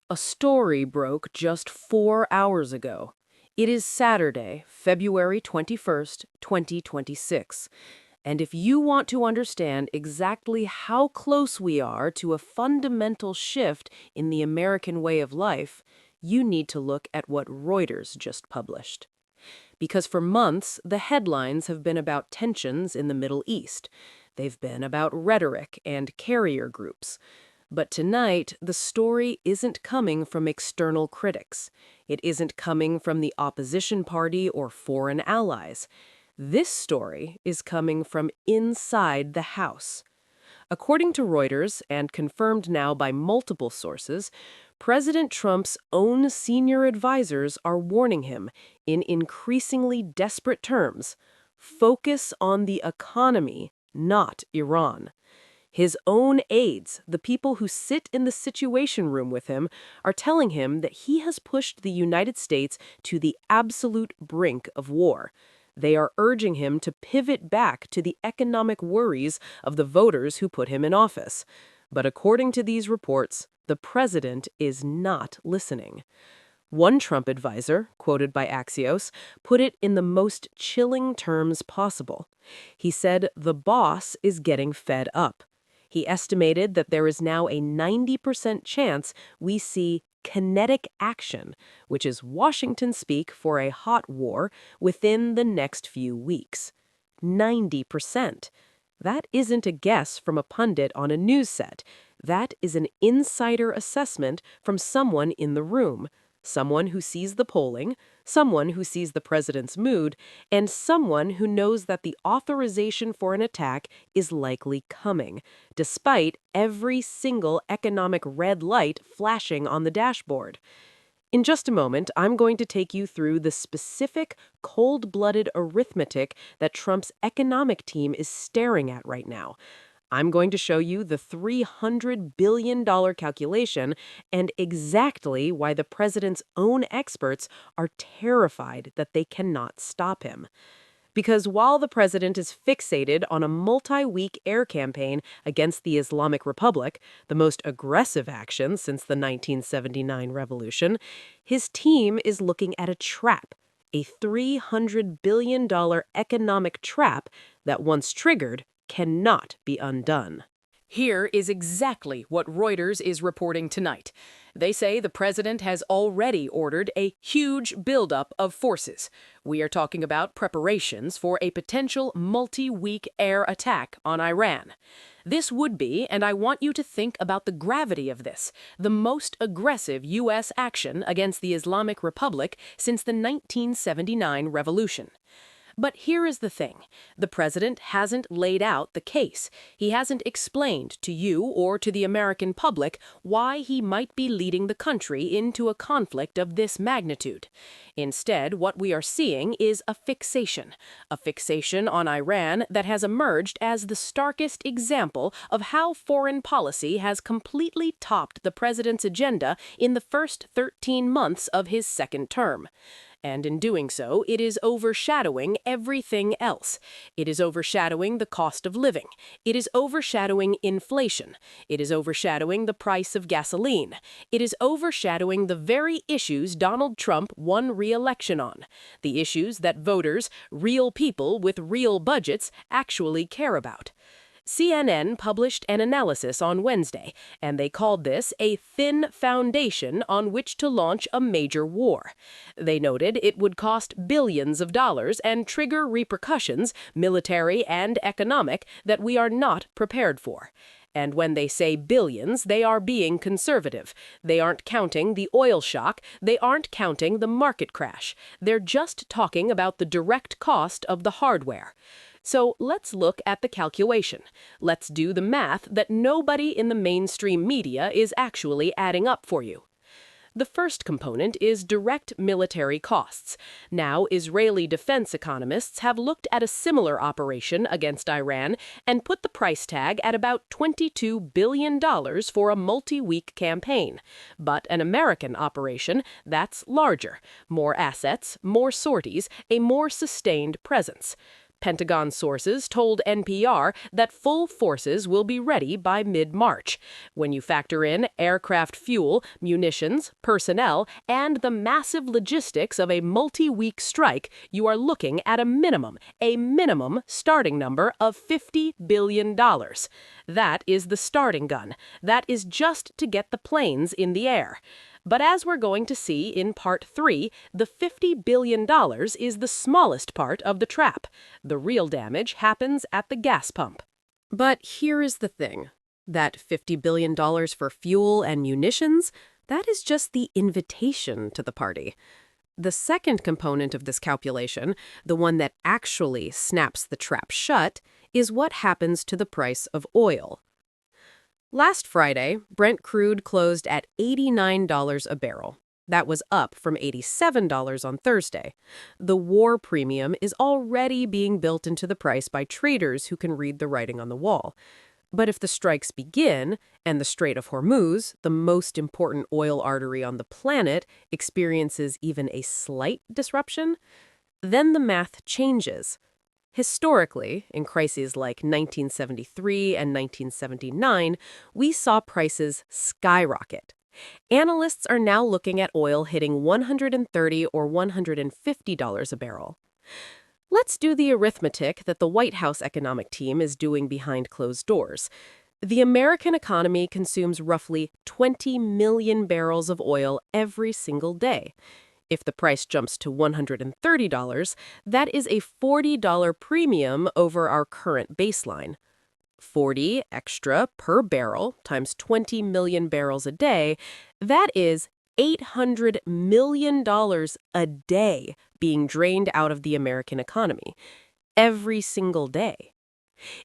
A story broke just 4 hours ago. It is Saturday, February 21st, 2026. And if you want to understand exactly how close we are to a fundamental shift in the American way of life, you need to look at what Reuters just published. Because for months, the headlines have been about tensions in the Middle East. They've been about rhetoric and carrier groups. But tonight, the story isn't coming from external critics. It isn't coming from the opposition party or foreign allies. This story is coming from inside the House. According to Reuters, and confirmed now by multiple sources, President Trump's own senior advisors are warning him, in increasingly desperate terms, focus on the economy, not Iran. His own aides, the people who sit in the Situation Room with him, are telling him that he has pushed the United States to the absolute brink of war. They are urging him to pivot back to the economic worries of the voters who put him in office. But according to these reports, the president is not listening. One Trump advisor, quoted by Axios, put it in the most chilling terms possible. He said the boss is getting fed up. He estimated that there is now a 90% chance we see kinetic action, which is Washington speak for a hot war, within the next few weeks. 90%. That isn't a guess from a pundit on a news set. That is an insider assessment from someone in the room. Someone who sees the polling, someone who sees the president's mood, and someone who knows that the authorization for an attack is likely coming, despite every single economic red light flashing on the dashboard. In just a moment, I'm going to take you through the specific, cold-blooded arithmetic that Trump's economic team is staring at right now. I'm going to show you the $300 billion calculation and exactly why the president's own experts are terrified that they cannot stop him. Because while the president is fixated on a multi-week air campaign against the Islamic Republic, the most aggressive action since the 1979 revolution, his team is looking at a trap, a $300 billion economic trap that, once triggered, cannot be undone. Here is exactly what Reuters is reporting tonight. They say the president has already ordered a huge buildup of forces. We are talking about preparations for a potential multi-week air attack on Iran. This would be, and I want you to think about the gravity of this, the most aggressive U.S. action against the Islamic Republic since the 1979 revolution. But here is the thing. The president hasn't laid out the case. He hasn't explained to you or to the American public why he might be leading the country into a conflict of this magnitude. Instead, what we are seeing is a fixation on Iran that has emerged as the starkest example of how foreign policy has completely topped the president's agenda in the first 13 months of his second term. And in doing so, it is overshadowing everything else. It is overshadowing the cost of living. It is overshadowing inflation. It is overshadowing the price of gasoline. It is overshadowing the very issues Donald Trump won re-election on, the issues that voters, real people with real budgets, actually care about. CNN published an analysis on Wednesday, and they called this a thin foundation on which to launch a major war. They noted it would cost billions of dollars and trigger repercussions, military and economic, that we are not prepared for. And when they say billions, they are being conservative. They aren't counting the oil shock. They aren't counting the market crash. They're just talking about the direct cost of the hardware. So let's look at the calculation. Let's do the math that nobody in the mainstream media is actually adding up for you. The first component is direct military costs. Now, Israeli defense economists have looked at a similar operation against Iran and put the price tag at about $22 billion for a multi-week campaign. But an American operation, that's larger. More assets, more sorties, a more sustained presence. Pentagon sources told NPR that full forces will be ready by mid-March. When you factor in aircraft fuel, munitions, personnel, and the massive logistics of a multi-week strike, you are looking at a minimum starting number of $50 billion. That is the starting gun. That is just to get the planes in the air. But as we're going to see in Part 3, the $50 billion is the smallest part of the trap. The real damage happens at the gas pump. But here is the thing. That $50 billion for fuel and munitions, that is just the invitation to the party. The second component of this calculation, the one that actually snaps the trap shut, is what happens to the price of oil. Last Friday, Brent crude closed at $89 a barrel. That was up from $87 on Thursday. The war premium is already being built into the price by traders who can read the writing on the wall. But if the strikes begin, and the Strait of Hormuz, the most important oil artery on the planet, experiences even a slight disruption, then the math changes. Historically, in crises like 1973 and 1979, we saw prices skyrocket. Analysts are now looking at oil hitting $130 or $150 a barrel. Let's do the arithmetic that the White House economic team is doing behind closed doors. The American economy consumes roughly 20 million barrels of oil every single day. If the price jumps to $130, that is a $40 premium over our current baseline. 40 extra per barrel times 20 million barrels a day, that is $800 million a day being drained out of the American economy, every single day.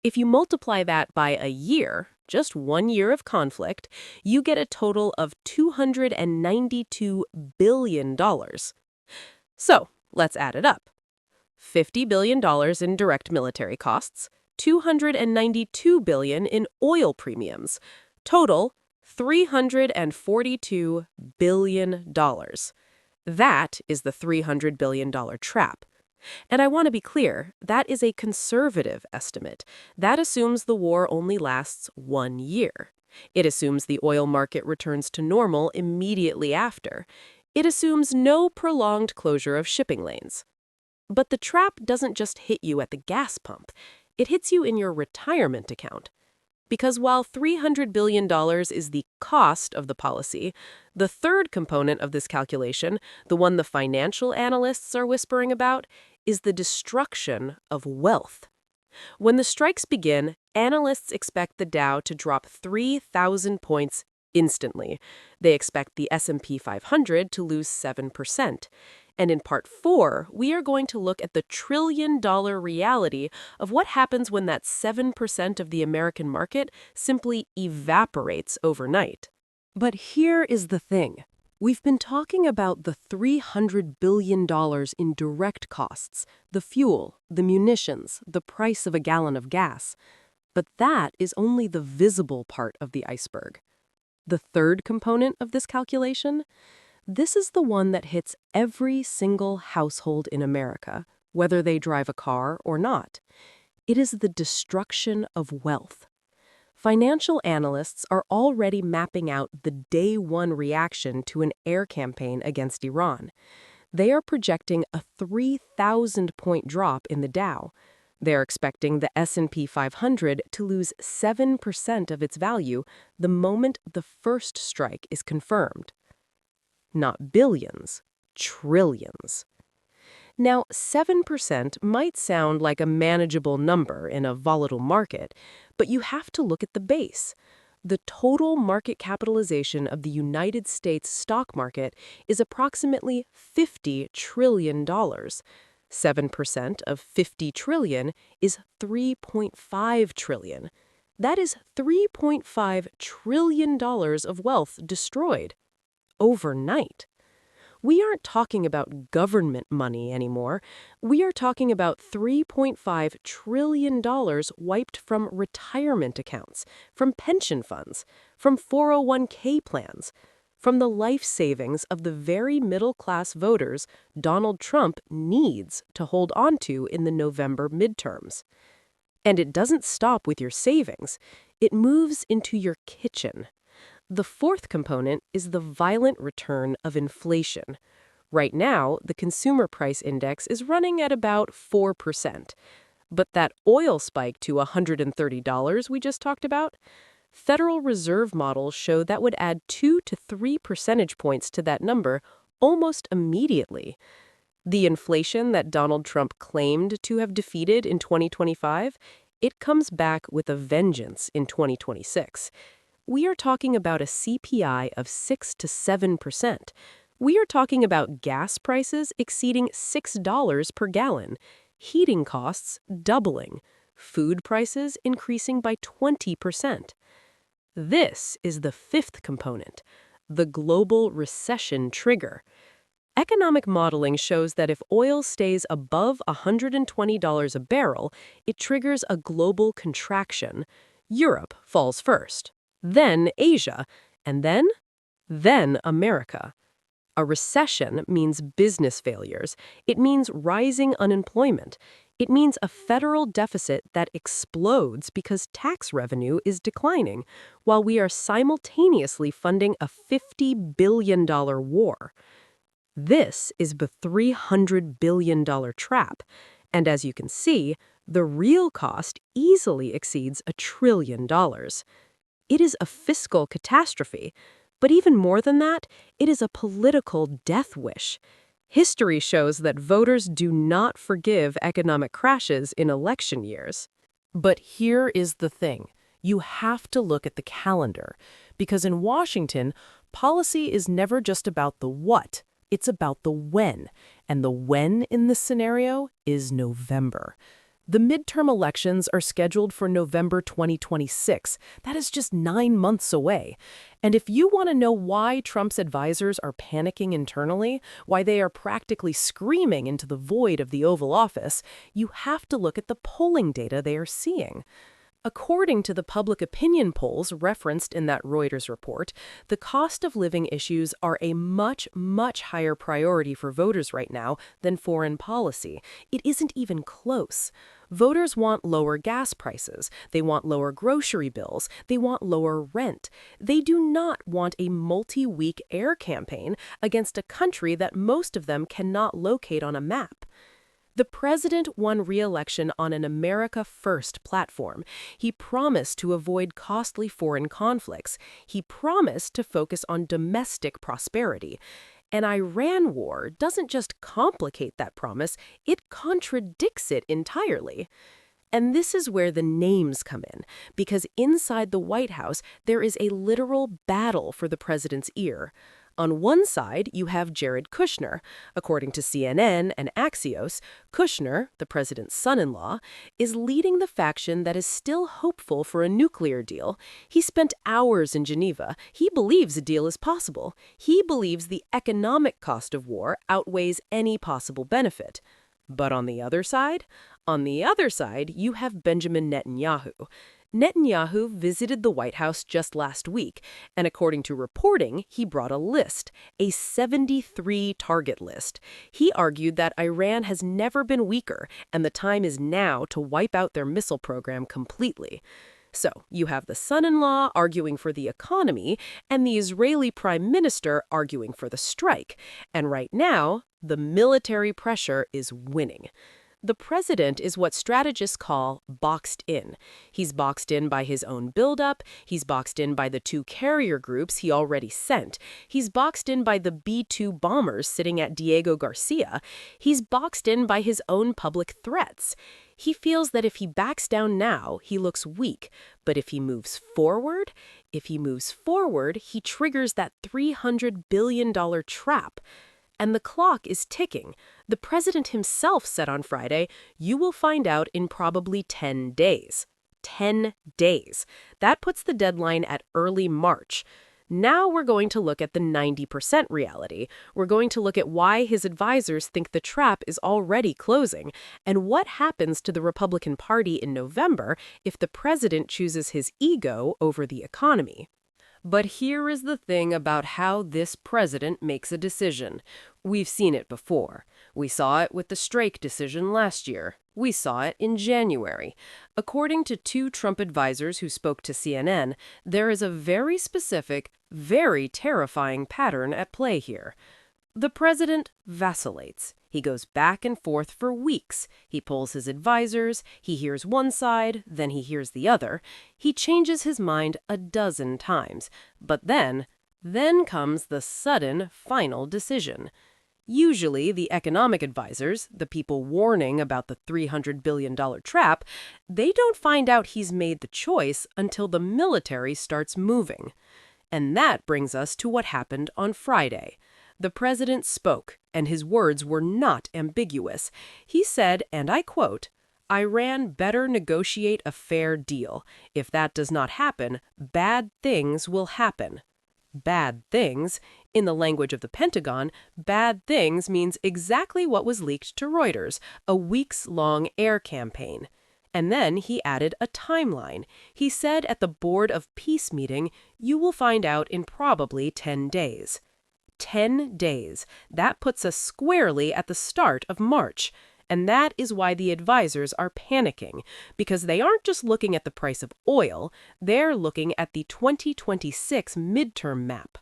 If you multiply that by a year, just 1 year of conflict, you get a total of $292 billion. So, let's add it up. $50 billion in direct military costs, $292 billion in oil premiums. Total, $342 billion. That is the $300 billion trap. And I want to be clear, that is a conservative estimate. That assumes the war only lasts 1 year. It assumes the oil market returns to normal immediately after. It assumes no prolonged closure of shipping lanes. But the trap doesn't just hit you at the gas pump. It hits you in your retirement account. Because while $300 billion is the cost of the policy, the third component of this calculation, the one the financial analysts are whispering about, is the destruction of wealth. When the strikes begin, analysts expect the Dow to drop 3,000 points instantly. They expect the S&P 500 to lose 7%. And in Part 4, we are going to look at the trillion-dollar reality of what happens when that 7% of the American market simply evaporates overnight. But here is the thing. We've been talking about the $300 billion in direct costs, the fuel, the munitions, the price of a gallon of gas. But that is only the visible part of the iceberg. The third component of this calculation? This is the one that hits every single household in America, whether they drive a car or not. It is the destruction of wealth. Financial analysts are already mapping out the day one reaction to an air campaign against Iran. They are projecting a 3,000-point drop in the Dow. They're expecting the S&P 500 to lose 7% of its value the moment the first strike is confirmed. Not billions, trillions. Now, 7% might sound like a manageable number in a volatile market, but you have to look at the base. The total market capitalization of the United States stock market is approximately $50 trillion. 7% of $50 trillion is $3.5 trillion. That is $3.5 trillion of wealth destroyed overnight. We aren't talking about government money anymore. We are talking about $3.5 trillion wiped from retirement accounts, from pension funds, from 401k plans. from the life savings of the very middle-class voters Donald Trump needs to hold on to in the November midterms. And it doesn't stop with your savings. It moves into your kitchen. The fourth component is the violent return of inflation. Right now, the consumer price index is running at about 4%. But that oil spike to $130 we just talked about, Federal Reserve models show that would add 2 to 3 percentage points to that number almost immediately. The inflation that Donald Trump claimed to have defeated in 2025, it comes back with a vengeance in 2026. We are talking about a CPI of 6 to 7%. We are talking about gas prices exceeding $6 per gallon, heating costs doubling, food prices increasing by 20%. This is the fifth component, the global recession trigger. Economic modeling shows that if oil stays above $120 a barrel, it triggers a global contraction. Europe falls first, then Asia, and then America. A recession means business failures. It means rising unemployment. It means a federal deficit that explodes because tax revenue is declining, while we are simultaneously funding a $50 billion war. This is the $300 billion trap, and as you can see, the real cost easily exceeds $1 trillion. It is a fiscal catastrophe. But even more than that, it is a political death wish. History shows that voters do not forgive economic crashes in election years. But here is the thing. You have to look at the calendar, because in Washington, policy is never just about the what, it's about the when. And the when in this scenario is November. The midterm elections are scheduled for November 2026. That is just 9 months away. And if you want to know why Trump's advisors are panicking internally, why they are practically screaming into the void of the Oval Office, you have to look at the polling data they are seeing. According to the public opinion polls referenced in that Reuters report, the cost of living issues are a much, much higher priority for voters right now than foreign policy. It isn't even close. Voters want lower gas prices. They want lower grocery bills. They want lower rent. They do not want a multi-week air campaign against a country that most of them cannot locate on a map. The president won re-election on an America First platform. He promised to avoid costly foreign conflicts. He promised to focus on domestic prosperity. An Iran war doesn't just complicate that promise, it contradicts it entirely. And this is where the names come in, because inside the White House, there is a literal battle for the president's ear. On one side, you have Jared Kushner. According to CNN and Axios, Kushner, the president's son-in-law, is leading the faction that is still hopeful for a nuclear deal. He spent hours in Geneva. He believes a deal is possible. He believes the economic cost of war outweighs any possible benefit. But on the other side, you have Benjamin Netanyahu. Netanyahu visited the White House just last week, and according to reporting, he brought a list, a 73-target list. He argued that Iran has never been weaker, and the time is now to wipe out their missile program completely. So, you have the son-in-law arguing for the economy, and the Israeli prime minister arguing for the strike. And right now, the military pressure is winning. The president is what strategists call boxed in. He's boxed in by his own buildup. He's boxed in by the 2 carrier groups he already sent. He's boxed in by the B-2 bombers sitting at Diego Garcia. He's boxed in by his own public threats. He feels that if he backs down now, he looks weak. But if he moves forward, he triggers that $300 billion trap. And the clock is ticking. The president himself said on Friday, "You will find out in probably 10 days." 10 days. That puts the deadline at early March. Now we're going to look at the 90% reality. We're going to look at why his advisors think the trap is already closing, and what happens to the Republican Party in November if the president chooses his ego over the economy. But here is the thing about how this president makes a decision. We've seen it before. We saw it with the strike decision last year. We saw it in January. According to two Trump advisors who spoke to CNN, there is a very specific, very terrifying pattern at play here. The president vacillates. He goes back and forth for weeks. He polls his advisors. He hears one side, then he hears the other. He changes his mind a dozen times. But then comes the sudden final decision. Usually, the economic advisors, the people warning about the $300 billion trap, they don't find out he's made the choice until the military starts moving. And that brings us to what happened on Friday. The president spoke, and his words were not ambiguous. He said, and I quote, "Iran better negotiate a fair deal. If that does not happen, bad things will happen." Bad things? In the language of the Pentagon, bad things means exactly what was leaked to Reuters, a weeks-long air campaign. And then he added a timeline. He said at the Board of Peace meeting, "You will find out in probably 10 days." 10 days. That puts us squarely at the start of March. And that is why the advisors are panicking, because they aren't just looking at the price of oil, they're looking at the 2026 midterm map.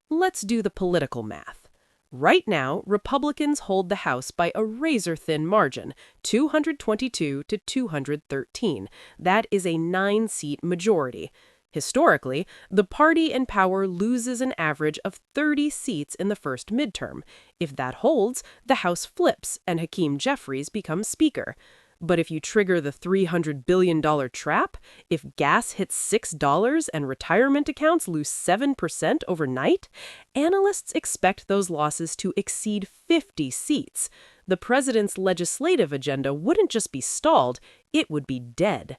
Let's do the political math. Right now, Republicans hold the House by a razor-thin margin, 222 to 213. That is a 9-seat majority. Historically, the party in power loses an average of 30 seats in the first midterm. If that holds, the House flips and Hakeem Jeffries becomes Speaker. But if you trigger the $300 billion trap, if gas hits $6 and retirement accounts lose 7% overnight, analysts expect those losses to exceed 50 seats. The president's legislative agenda wouldn't just be stalled, it would be dead.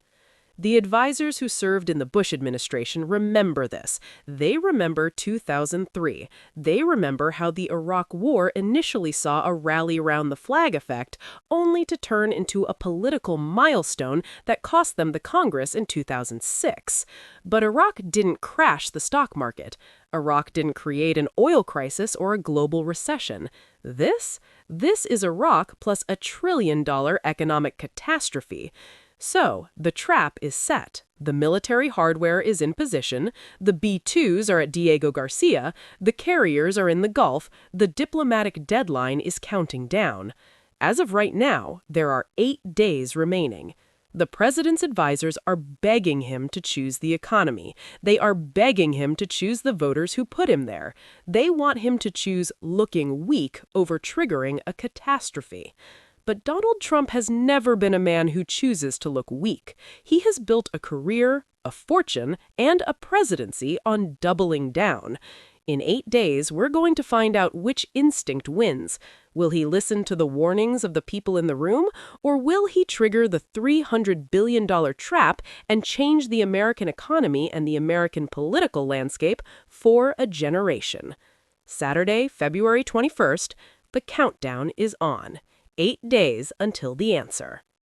The advisors who served in the Bush administration remember this. They remember 2003. They remember how the Iraq War initially saw a rally around the flag effect, only to turn into a political milestone that cost them the Congress in 2006. But Iraq didn't crash the stock market. Iraq didn't create an oil crisis or a global recession. This is Iraq plus a $1 trillion economic catastrophe. So, the trap is set. The military hardware is in position, the B-2s are at Diego Garcia, the carriers are in the Gulf, the diplomatic deadline is counting down. As of right now, there are 8 days remaining. The president's advisors are begging him to choose the economy. They are begging him to choose the voters who put him there. They want him to choose looking weak over triggering a catastrophe. But Donald Trump has never been a man who chooses to look weak. He has built a career, a fortune, and a presidency on doubling down. In 8 days, we're going to find out which instinct wins. Will he listen to the warnings of the people in the room, or will he trigger the $300 billion trap and change the American economy and the American political landscape for a generation? Saturday, February 21st, the countdown is on. 8 days until the answer.